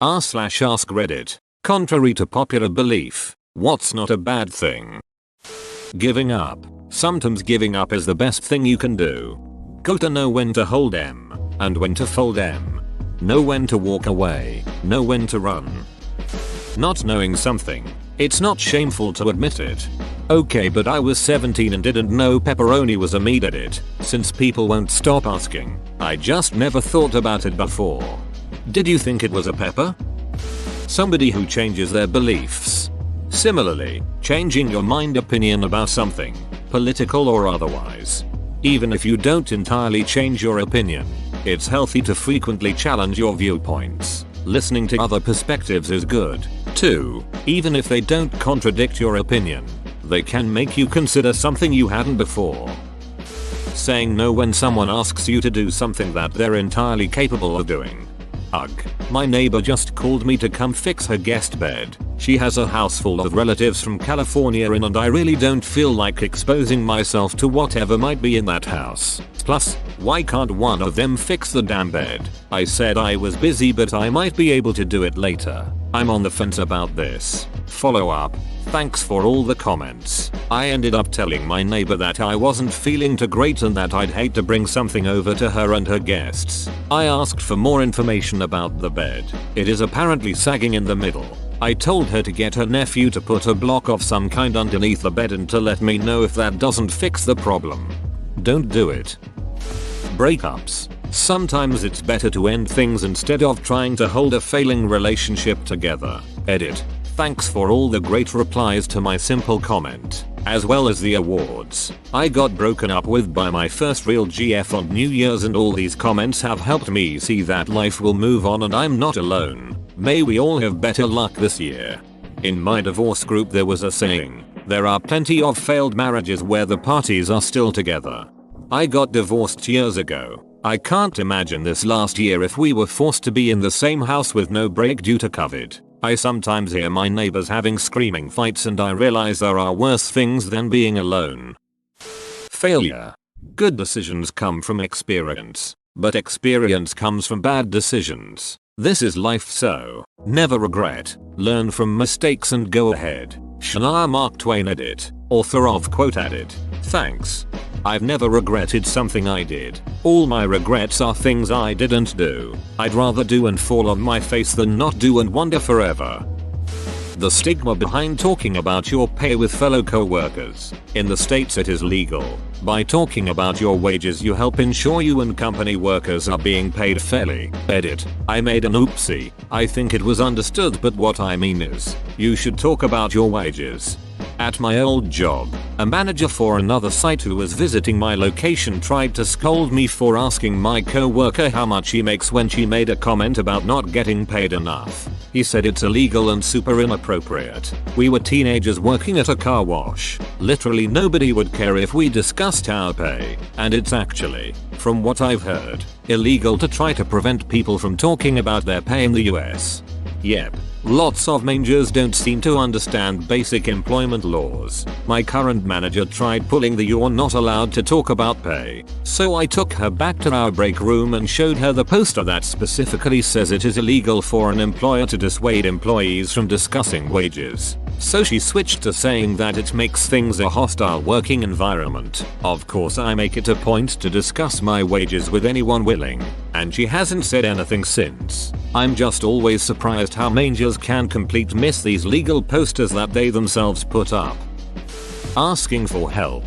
r/ask Reddit. Contrary to popular belief, what's not a bad thing? Giving up. Sometimes giving up is the best thing you can do. Gotta know when to hold M and when to fold M. Know when to walk away, know when to run. Not knowing something. It's not shameful to admit it. Okay, but I was 17 and didn't know pepperoni was a meat edit, since people won't stop asking. I just never thought about it before. Did you think it was a pepper? Somebody who changes their beliefs. Similarly, changing your mind opinion about something, political or otherwise. Even if you don't entirely change your opinion, it's healthy to frequently challenge your viewpoints. Listening to other perspectives is good, too. Even if they don't contradict your opinion, they can make you consider something you hadn't before. Saying no when someone asks you to do something that they're entirely capable of doing. Ugh. My neighbor just called me to come fix her guest bed. She has a house full of relatives from California in, and I really don't feel like exposing myself to whatever might be in that house. Plus, why can't one of them fix the damn bed? I said I was busy, but I might be able to do it later. I'm on the fence about this. Follow up. Thanks for all the comments. I ended up telling my neighbor that I wasn't feeling too great and that I'd hate to bring something over to her and her guests. I asked for more information about the bed. It is apparently sagging in the middle. I told her to get her nephew to put a block of some kind underneath the bed and to let me know if that doesn't fix the problem. Don't do it. Breakups. Sometimes it's better to end things instead of trying to hold a failing relationship together. Edit. Thanks for all the great replies to my simple comment, as well as the awards. I got broken up with by my first real GF on New Year's, and all these comments have helped me see that life will move on and I'm not alone. May we all have better luck this year. In my divorce group there was a saying, there are plenty of failed marriages where the parties are still together. I got divorced years ago. I can't imagine this last year if we were forced to be in the same house with no break due to COVID. I sometimes hear my neighbors having screaming fights and I realize there are worse things than being alone. Failure. Good decisions come from experience, but experience comes from bad decisions. This is life, so never regret, learn from mistakes and go ahead. Shania Mark Twain edit. Author of quote added. Thanks. I've never regretted something I did. All my regrets are things I didn't do. I'd rather do and fall on my face than not do and wonder forever. The stigma behind talking about your pay with fellow co-workers. In the States it is legal. By talking about your wages you help ensure you and company workers are being paid fairly. Edit. I made an oopsie. I think it was understood, but what I mean is, you should talk about your wages. At my old job, a manager for another site who was visiting my location tried to scold me for asking my co-worker how much she makes when she made a comment about not getting paid enough. He said it's illegal and super inappropriate. We were teenagers working at a car wash. Literally nobody would care if we discussed our pay, and it's actually, from what I've heard, illegal to try to prevent people from talking about their pay in the US. Yep. Lots of managers don't seem to understand basic employment laws. My current manager tried pulling the "you're not allowed to talk about pay." So I took her back to our break room and showed her the poster that specifically says it is illegal for an employer to dissuade employees from discussing wages. So she switched to saying that it makes things a hostile working environment. Of course I make it a point to discuss my wages with anyone willing, and she hasn't said anything since. I'm just always surprised how managers can completely miss these legal posters that they themselves put up. Asking for help.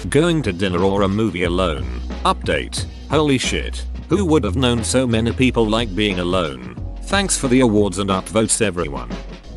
Going to dinner or a movie alone. Update. Holy shit. Who would have known so many people like being alone? Thanks for the awards and upvotes everyone.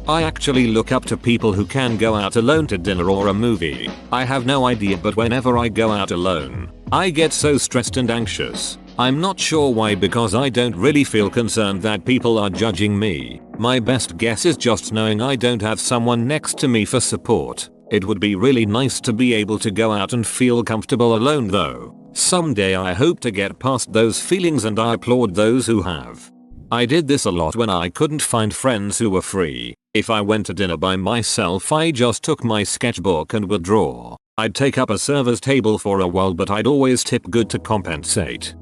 I actually look up to people who can go out alone to dinner or a movie. I have no idea, but whenever I go out alone, I get so stressed and anxious. I'm not sure why, because I don't really feel concerned that people are judging me. My best guess is just knowing I don't have someone next to me for support. It would be really nice to be able to go out and feel comfortable alone though. Someday I hope to get past those feelings, and I applaud those who have. I did this a lot when I couldn't find friends who were free. If I went to dinner by myself, I just took my sketchbook and would draw. I'd take up a server's table for a while, but I'd always tip good to compensate.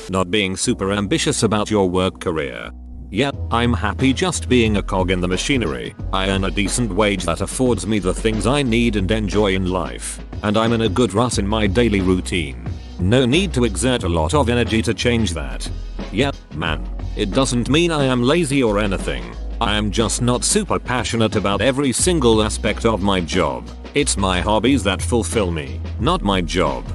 Not being super ambitious about your work career. Yeah, I'm happy just being a cog in the machinery. I earn a decent wage that affords me the things I need and enjoy in life. And I'm in a good rut in my daily routine. No need to exert a lot of energy to change that. Yeah, man. It doesn't mean I am lazy or anything. I am just not super passionate about every single aspect of my job. It's my hobbies that fulfill me, not my job.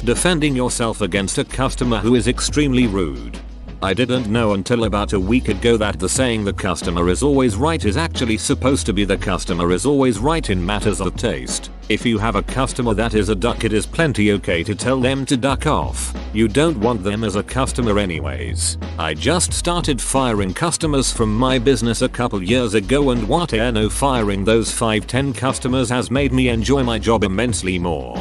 Defending yourself against a customer who is extremely rude. I didn't know until about a week ago that the saying "the customer is always right" is actually supposed to be "the customer is always right" in matters of taste. If you have a customer that is a duck, it is plenty okay to tell them to duck off. You don't want them as a customer anyways. I just started firing customers from my business a couple years ago, and whatever, firing those 5-10 customers has made me enjoy my job immensely more.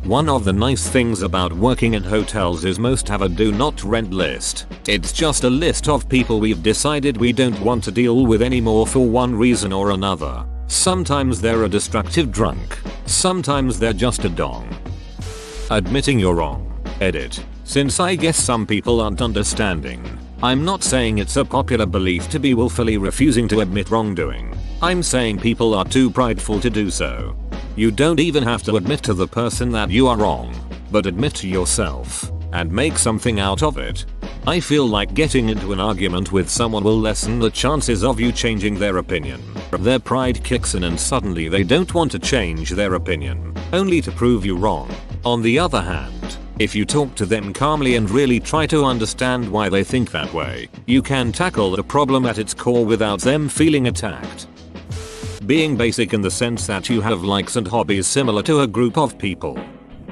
One of the nice things about working in hotels is most have a do not rent list. It's just a list of people we've decided we don't want to deal with anymore for one reason or another. Sometimes they're a destructive drunk. Sometimes they're just a dong. Admitting you're wrong. Edit. Since I guess some people aren't understanding. I'm not saying it's a popular belief to be willfully refusing to admit wrongdoing. I'm saying people are too prideful to do so. You don't even have to admit to the person that you are wrong, but admit to yourself and make something out of it. I feel like getting into an argument with someone will lessen the chances of you changing their opinion. Their pride kicks in and suddenly they don't want to change their opinion, only to prove you wrong. On the other hand, if you talk to them calmly and really try to understand why they think that way, you can tackle the problem at its core without them feeling attacked. Being basic in the sense that you have likes and hobbies similar to a group of people.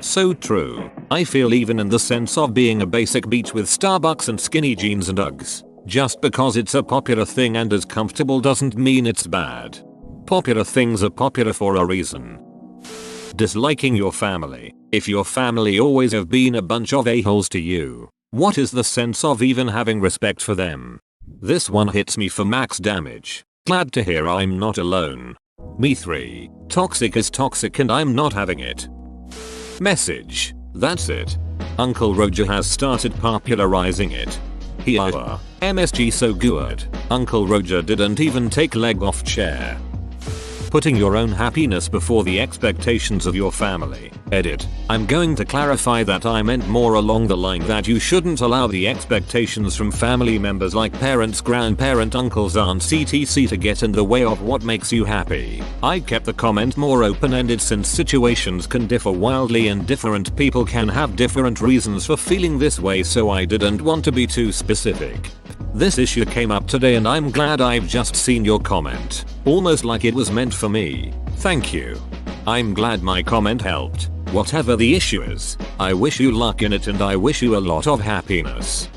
So true. I feel even in the sense of being a basic beach with Starbucks and skinny jeans and Uggs. Just because it's a popular thing and is comfortable doesn't mean it's bad. Popular things are popular for a reason. Disliking your family. If your family always have been a bunch of a-holes to you, what is the sense of even having respect for them? This one hits me for max damage. Glad to hear I'm not alone. Me 3. Toxic is toxic and I'm not having it. Message. That's it. Uncle Roger has started popularizing it. MSG so good. Uncle Roger didn't even take leg off chair. Putting your own happiness before the expectations of your family. Edit. I'm going to clarify that I meant more along the line that you shouldn't allow the expectations from family members like parents, grandparents, uncles, aunts, etc. to get in the way of what makes you happy. I kept the comment more open-ended since situations can differ wildly and different people can have different reasons for feeling this way, so I didn't want to be too specific. This issue came up today and I'm glad I've just seen your comment. Almost like it was meant for me. Thank you. I'm glad my comment helped. Whatever the issue is, I wish you luck in it and I wish you a lot of happiness.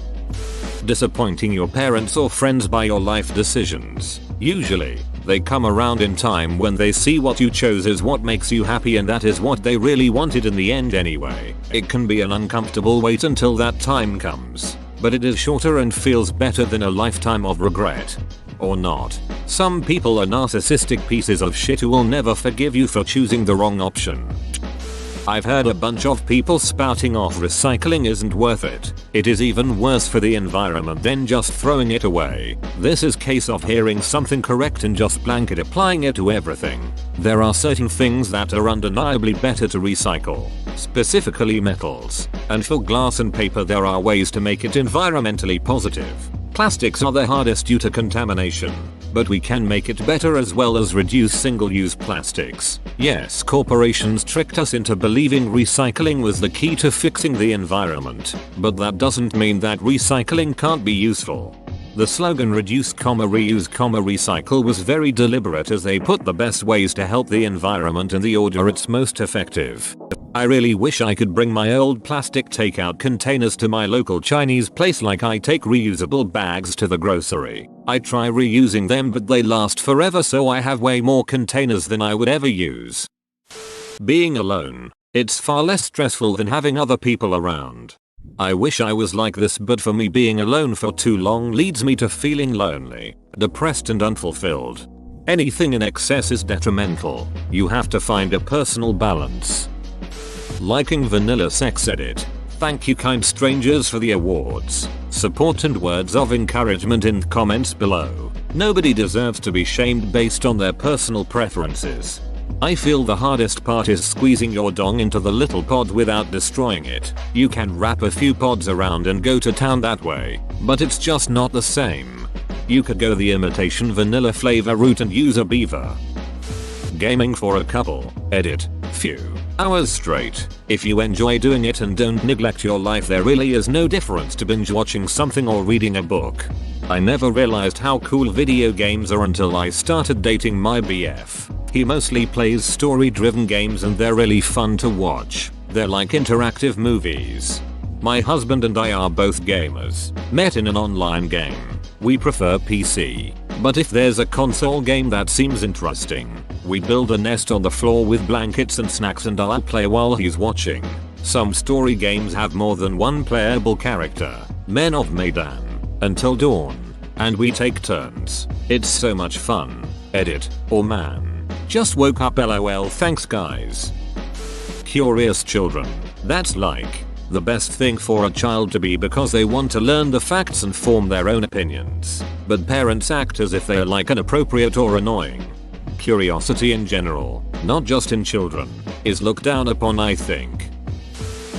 Disappointing your parents or friends by your life decisions. Usually, they come around in time when they see what you chose is what makes you happy and that is what they really wanted in the end anyway. It can be an uncomfortable wait until that time comes, but it is shorter and feels better than a lifetime of regret. Or not. Some people are narcissistic pieces of shit who will never forgive you for choosing the wrong option. I've heard a bunch of people spouting off recycling isn't worth it. It is even worse for the environment than just throwing it away. This is case of hearing something correct and just blanket applying it to everything. There are certain things that are undeniably better to recycle, specifically metals. And for glass and paper there are ways to make it environmentally positive. Plastics are the hardest due to contamination, but we can make it better as well as reduce single-use plastics. Yes, corporations tricked us into believing recycling was the key to fixing the environment, but that doesn't mean that recycling can't be useful. The slogan reduce, reuse, recycle was very deliberate as they put the best ways to help the environment in the order it's most effective. I really wish I could bring my old plastic takeout containers to my local Chinese place like I take reusable bags to the grocery. I try reusing them but they last forever, so I have way more containers than I would ever use. Being alone. It's far less stressful than having other people around. I wish I was like this, but for me being alone for too long leads me to feeling lonely, depressed and unfulfilled. Anything in excess is detrimental. You have to find a personal balance. Liking vanilla sex. Edit. Thank you kind strangers for the awards, support and words of encouragement in the comments below. Nobody deserves to be shamed based on their personal preferences. I feel the hardest part is squeezing your dong into the little pod without destroying it. You can wrap a few pods around and go to town that way, but it's just not the same. You could go the imitation vanilla flavor route and use a beaver. Gaming for a couple, edit, few hours straight. If you enjoy doing it and don't neglect your life, there really is no difference to binge watching something or reading a book. I never realized how cool video games are until I started dating my BF. He mostly plays story-driven games and they're really fun to watch. They're like interactive movies. My husband and I are both gamers, met in an online game. We prefer PC, but if there's a console game that seems interesting, we build a nest on the floor with blankets and snacks and I'll play while he's watching. Some story games have more than one playable character. Men of Medan, Until Dawn, and we take turns. It's so much fun. Edit, or man. Just woke up lol, thanks guys. Curious children. That's like the best thing for a child to be because they want to learn the facts and form their own opinions. But parents act as if they are like inappropriate or annoying. Curiosity in general, not just in children, is looked down upon, I think.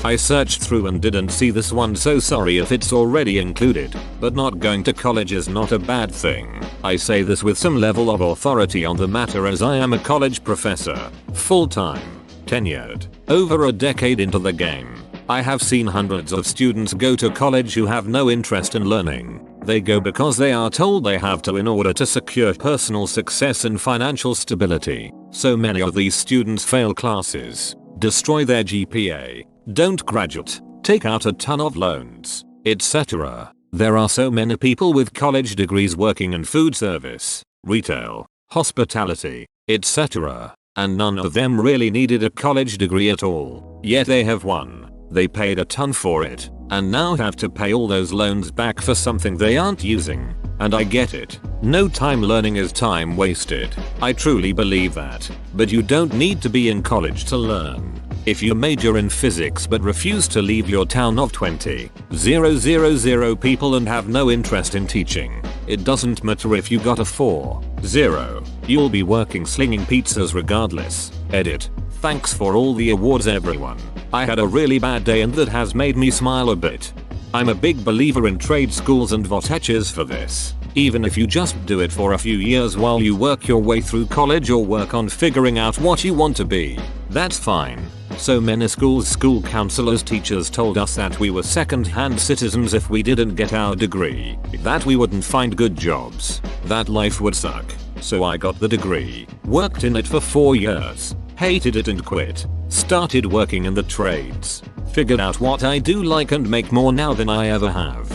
I searched through and didn't see this one, so sorry if it's already included, but not going to college is not a bad thing. I say this with some level of authority on the matter as I am a college professor, full-time, tenured, over a decade into the game. I have seen hundreds of students go to college who have no interest in learning. They go because they are told they have to in order to secure personal success and financial stability. So many of these students fail classes, destroy their GPA, don't graduate, take out a ton of loans, etc. There are so many people with college degrees working in food service, retail, hospitality, etc. And none of them really needed a college degree at all. Yet they have one. They paid a ton for it, and now have to pay all those loans back for something they aren't using. And I get it. No time learning is time wasted. I truly believe that. But you don't need to be in college to learn. If you major in physics but refuse to leave your town of 20,000 people and have no interest in teaching, it doesn't matter if you got a 4.0. You'll be working slinging pizzas regardless. Edit. Thanks for all the awards everyone. I had a really bad day and that has made me smile a bit. I'm a big believer in trade schools and votaches for this. Even if you just do it for a few years while you work your way through college or work on figuring out what you want to be, that's fine. So many schools, school counselors, teachers told us that we were second-hand citizens if we didn't get our degree, that we wouldn't find good jobs, that life would suck. So I got the degree, worked in it for 4 years, hated it and quit, started working in the trades, figured out what I do like and make more now than I ever have.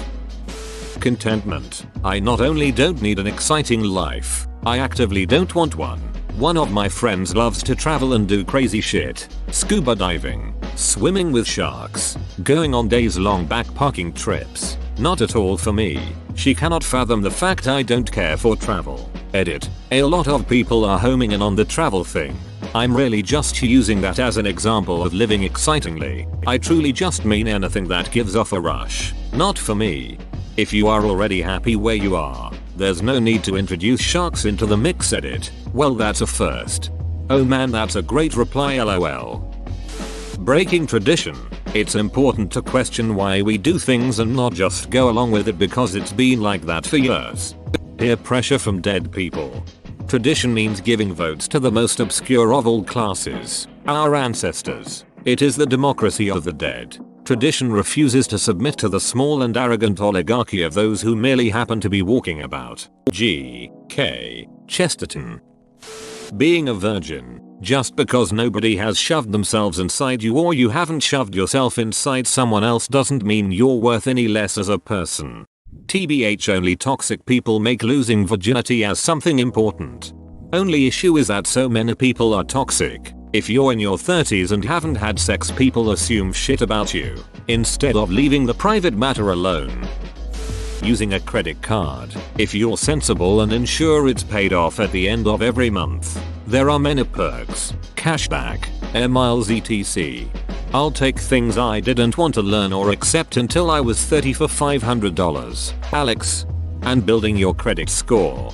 Contentment. I not only don't need an exciting life, I actively don't want one. One of my friends loves to travel and do crazy shit. Scuba diving, swimming with sharks, going on days-long backpacking trips. Not at all for me. She cannot fathom the fact I don't care for travel. Edit. A lot of people are homing in on the travel thing. I'm really just using that as an example of living excitingly. I truly just mean anything that gives off a rush. Not for me. If you are already happy where you are, there's no need to introduce sharks into the mix. Edit. Well, that's a first. Oh man, that's a great reply lol. Breaking tradition. It's important to question why we do things and not just go along with it because it's been like that for years. Peer pressure from dead people. Tradition means giving votes to the most obscure of all classes, our ancestors. It is the democracy of the dead. Tradition refuses to submit to the small and arrogant oligarchy of those who merely happen to be walking about. G.K. Chesterton. Being a virgin. Just because nobody has shoved themselves inside you or you haven't shoved yourself inside someone else doesn't mean you're worth any less as a person. TBH, only toxic people make losing virginity as something important. Only issue is that so many people are toxic. If you're in your 30s and haven't had sex, people assume shit about you, instead of leaving the private matter alone. Using a credit card. If you're sensible and ensure it's paid off at the end of every month, there are many perks, cashback, air miles etc. I'll take things I didn't want to learn or accept until I was 30 for $500. Alex. And building your credit score.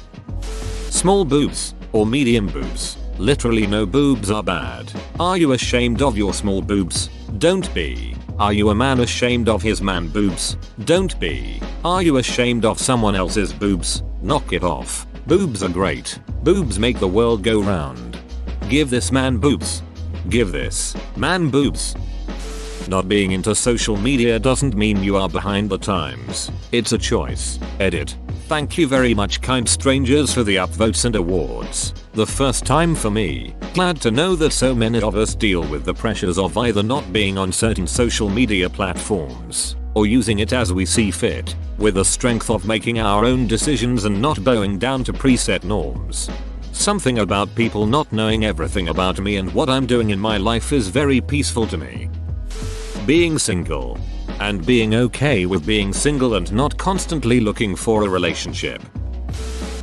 Small boobs or medium boobs. Literally no boobs are bad. Are you ashamed of your small boobs? Don't be. Are you a man ashamed of his man boobs? Don't be. Are you ashamed of someone else's boobs? Knock it off. Boobs are great. Boobs make the world go round. Give this man boobs. Give this man boobs. Not being into social media doesn't mean you are behind the times. It's a choice. Edit. Thank you very much, kind strangers, for the upvotes and awards. The first time for me. Glad to know that so many of us deal with the pressures of either not being on certain social media platforms or using it as we see fit, with the strength of making our own decisions and not bowing down to preset norms. Something about people not knowing everything about me and what I'm doing in my life is very peaceful to me. Being single. And being okay with being single and not constantly looking for a relationship.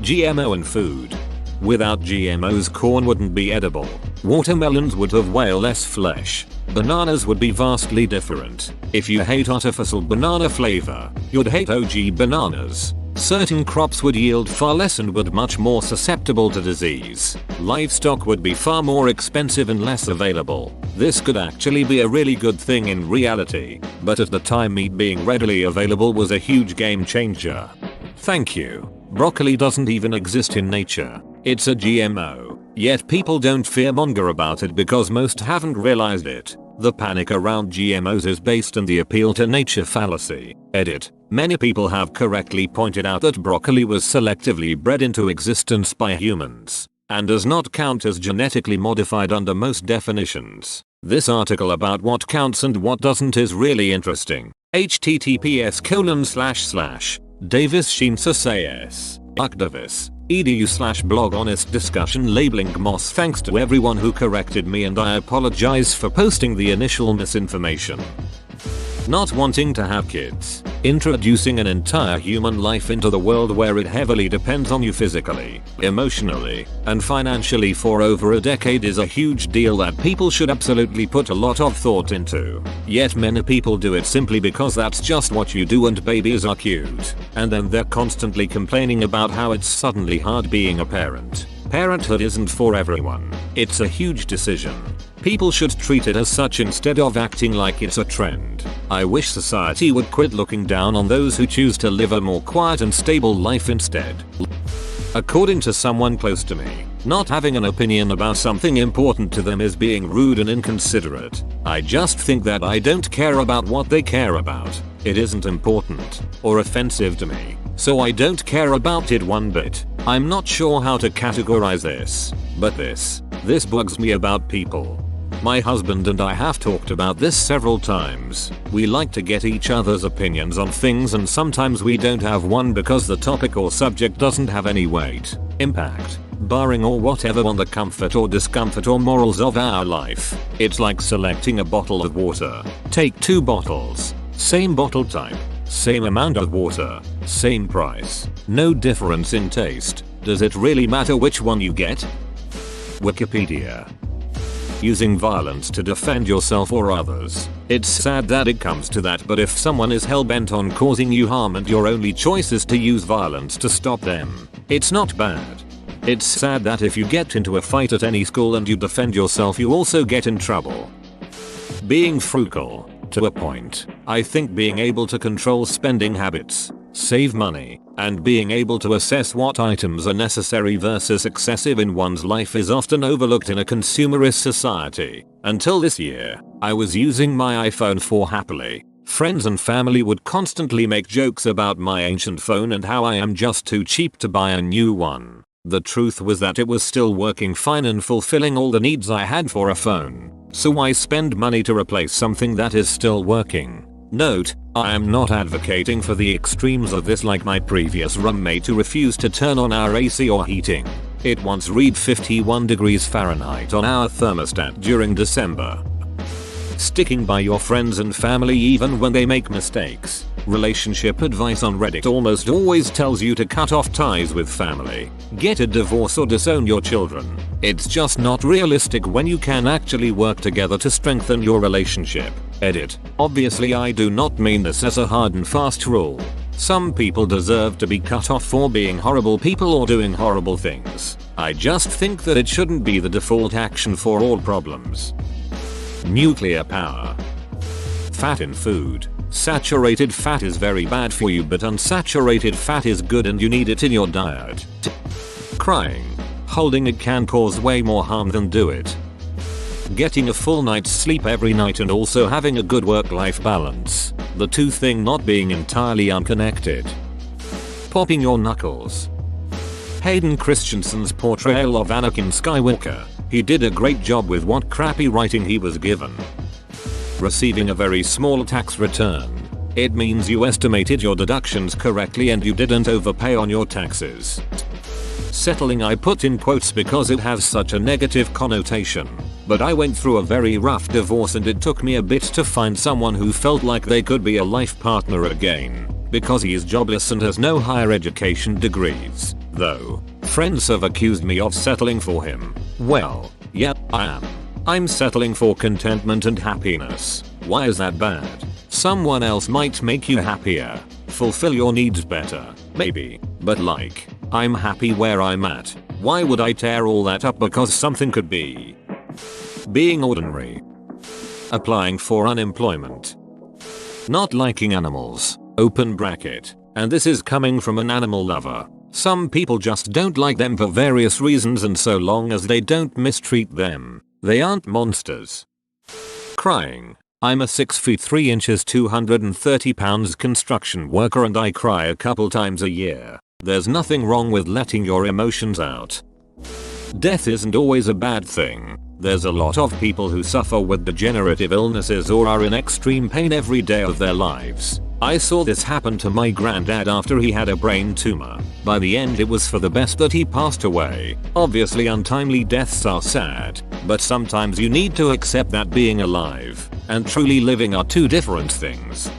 GMO and food. Without GMOs, corn wouldn't be edible. Watermelons would have way less flesh. Bananas would be vastly different. If you hate artificial banana flavor, you'd hate OG bananas. Certain crops would yield far less and would much more susceptible to disease. Livestock would be far more expensive and less available. This could actually be a really good thing in reality, but at the time meat being readily available was a huge game changer. Thank you. Broccoli doesn't even exist in nature. It's a GMO. Yet people don't fearmonger about it because most haven't realized it. The panic around GMOs is based on the appeal to nature fallacy. Edit. Many people have correctly pointed out that broccoli was selectively bred into existence by humans and does not count as genetically modified under most definitions. This article about what counts and what doesn't is really interesting. https://davis-sheen-sus edu/blog honest discussion labeling Moss. Thanks to everyone who corrected me, and I apologize for posting the initial misinformation. Not wanting to have kids. Introducing an entire human life into the world where it heavily depends on you physically, emotionally, and financially for over a decade is a huge deal that people should absolutely put a lot of thought into. Yet many people do it simply because that's just what you do and babies are cute. And then they're constantly complaining about how it's suddenly hard being a parent. Parenthood isn't for everyone. It's a huge decision. People should treat it as such instead of acting like it's a trend. I wish society would quit looking down on those who choose to live a more quiet and stable life instead. According to someone close to me, not having an opinion about something important to them is being rude and inconsiderate. I just think that I don't care about what they care about. It isn't important or offensive to me, so I don't care about it one bit. I'm not sure how to categorize this, but this bugs me about people. My husband and I have talked about this several times. We like to get each other's opinions on things, and sometimes we don't have one because the topic or subject doesn't have any weight, impact, bearing or whatever on the comfort or discomfort or morals of our life. It's like selecting a bottle of water. Take 2 bottles. Same bottle type. Same amount of water. Same price. No difference in taste. Does it really matter which one you get? Wikipedia. Using violence to defend yourself or others. It's sad that it comes to that, but if someone is hell-bent on causing you harm and your only choice is to use violence to stop them, it's not bad. It's sad that if you get into a fight at any school and you defend yourself, you also get in trouble. Being frugal. To a point. I think being able to control spending habits, save money, and being able to assess what items are necessary versus excessive in one's life is often overlooked in a consumerist society. Until this year, I was using my iPhone 4 happily. Friends and family would constantly make jokes about my ancient phone and how I am just too cheap to buy a new one. The truth was that it was still working fine and fulfilling all the needs I had for a phone. So why spend money to replace something that is still working? Note, I am not advocating for the extremes of this like my previous roommate who refused to turn on our AC or heating. It once read 51 degrees Fahrenheit on our thermostat during December. Sticking by your friends and family even when they make mistakes. Relationship advice on Reddit almost always tells you to cut off ties with family, get a divorce or disown your children. It's just not realistic when you can actually work together to strengthen your relationship. Edit. Obviously I do not mean this as a hard and fast rule. Some people deserve to be cut off for being horrible people or doing horrible things. I just think that it shouldn't be the default action for all problems. Nuclear power. Fat in food. Saturated fat is very bad for you, but unsaturated fat is good and you need it in your diet. Crying. Holding it can cause way more harm than do it. Getting a full night's sleep every night and also having a good work-life balance. The two thing not being entirely unconnected. Popping your knuckles. Hayden Christensen's portrayal of Anakin Skywalker. He did a great job with what crappy writing he was given. Receiving a very small tax return. It means you estimated your deductions correctly and you didn't overpay on your taxes. Settling, I put in quotes because it has such a negative connotation. But I went through a very rough divorce and it took me a bit to find someone who felt like they could be a life partner again. Because he is jobless and has no higher education degrees. Though, friends have accused me of settling for him. Well, yeah, I am. I'm settling for contentment and happiness. Why is that bad? Someone else might make you happier. Fulfill your needs better. Maybe. But like, I'm happy where I'm at. Why would I tear all that up because something could be? Being ordinary. Applying for unemployment. Not liking animals. Open bracket. And this is coming from an animal lover. Some people just don't like them for various reasons, and so long as they don't mistreat them, they aren't monsters. Crying. I'm a 6 feet 3 inches 230 pounds construction worker and I cry a couple times a year. There's nothing wrong with letting your emotions out. Death isn't always a bad thing. There's a lot of people who suffer with degenerative illnesses or are in extreme pain every day of their lives. I saw this happen to my granddad after he had a brain tumor. By the end it was for the best that he passed away. Obviously untimely deaths are sad, but sometimes you need to accept that being alive and truly living are two different things.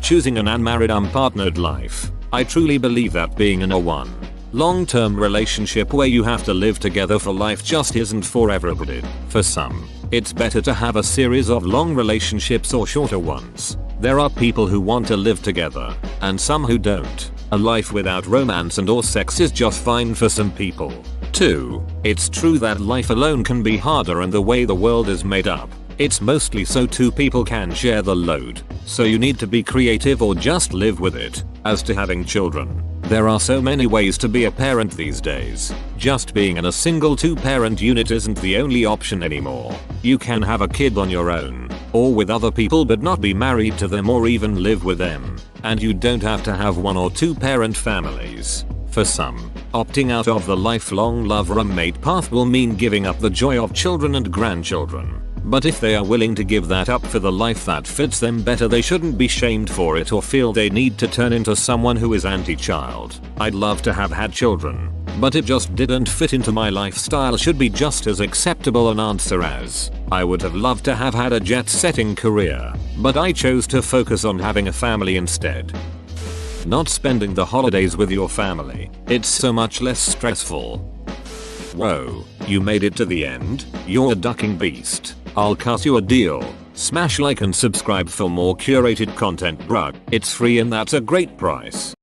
Choosing an unmarried unpartnered life. I truly believe that being in a long-term relationship where you have to live together for life just isn't for everybody. For some, it's better to have a series of long relationships or shorter ones. There are people who want to live together, and some who don't. A life without romance and or sex is just fine for some people. 2. It's true that life alone can be harder, and the way the world is made up, it's mostly so two people can share the load. So you need to be creative or just live with it. As to having children, there are so many ways to be a parent these days. Just being in a single 2-parent unit isn't the only option anymore. You can have a kid on your own, or with other people but not be married to them or even live with them. And you don't have to have 1 or 2 parent families. For some, opting out of the lifelong love roommate path will mean giving up the joy of children and grandchildren. But if they are willing to give that up for the life that fits them better, they shouldn't be shamed for it or feel they need to turn into someone who is anti-child. I'd love to have had children, but it just didn't fit into my lifestyle should be just as acceptable an answer as I would have loved to have had a jet-setting career, but I chose to focus on having a family instead. Not spending the holidays with your family. It's so much less stressful. Whoa, you made it to the end? You're a ducking beast. I'll cut you a deal. Smash like and subscribe for more curated content, bruh. It's free and that's a great price.